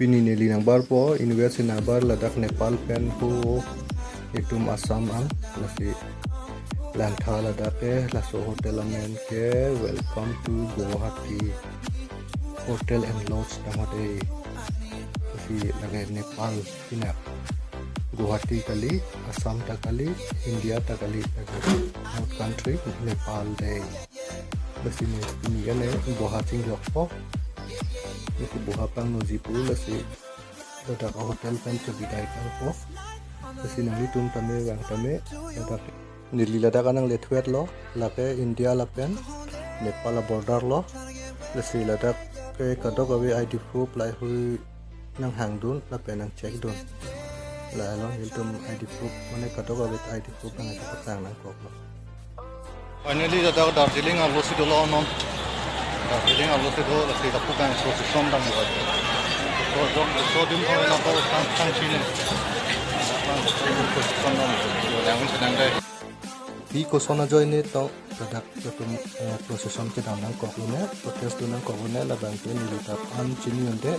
Pini neli nang bar po university nang bar ladak Nepal pen hu itum Assam ang lasi lantha ladak ke laso hotel amen ke welcome to Guwahati hotel and lodge tamade lasi lage Nepal pinak Guwahati kali Assam ta kali India ta kali North country Nepal day lasi ni gane Guwahati jokpo lasi buhapang nojipu lasi ladak hotel pen sebidai po lasi nang itum tame wang tame ladak nili ladak anang letwet lo lake India lapen Nepal border lo lasi ladak ke kadok awe ID proof lai hui nang hangdun lapen nang check dun la lo itum ID proof mane kadok awe ID proof nang patang nang kok lo finally ladak Darjeeling alo sidolo non Darjeeling alo sidolo lasi kapukan so som dang mo so dim ko na ko sang chine Di kosona join ni tau ladak lakum procession ke dalam nang kok ne protest tu nang kok ne la bang ni litap an chini onde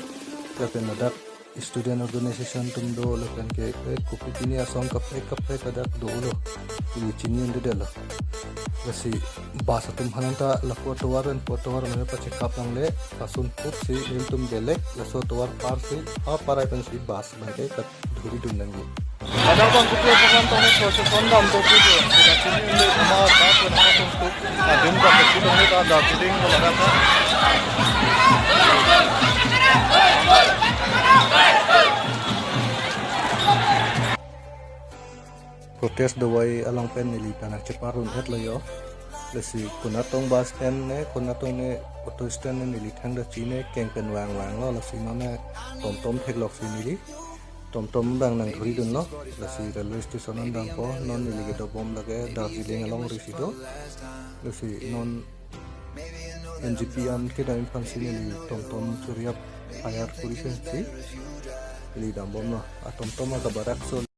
lapen ladak student organization tum do lapen ke kopi tini asong kape kadak do lo ni chini onde de la basi basa tum hananta la potowar mane pache kapang le pasun pup si tum delek la so towar par si ha parai pen si bas bangke kat dhuri dum nangi ada bang kupiah pakan tone proses kondam to video tidak sini ini cuma satu langsung tuh adem ka begitu ini ada feeling lagata protes dawai alang pen nilita nak ceparun et layo lesi kunatong bus stand ne kunatong ne auto stand ne nilithang da chine keng pen wang lo lesi no ne tom theklok si nili tom bang nang dhuri dun no lasi railway station dang po non nilige do bom lage Darjeeling along risido lasi non NGP an ke dang fansi ni tom churiap ayar puri si li dam bom no tom aga barak so